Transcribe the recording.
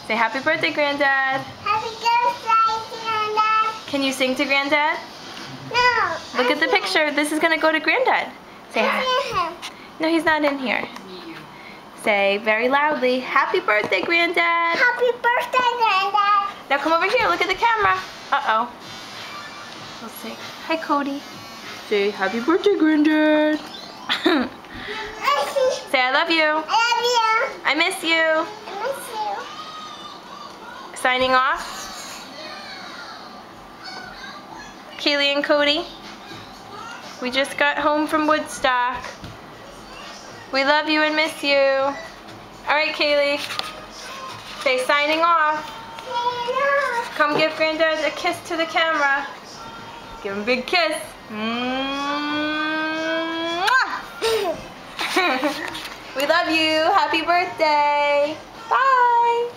Say happy birthday, Granddad. Happy birthday, Granddad. Can you sing to Granddad? No. Look at the picture. This is going to go to Granddad. Say hi. No, he's not in here. Say very loudly, happy birthday, Granddad. Happy birthday, Granddad. Now come over here. Look at the camera. Uh-oh. We'll say, hi, Cody. Say, happy birthday, Granddad. Say, I love you. I love you. I miss you. I miss you. Signing off. Kaylee and Cody. We just got home from Woodstock. We love you and miss you. All right, Kaylee. Say, signing off. Come give Granddad a kiss to the camera. Give him a big kiss. We love you. Happy birthday. Bye.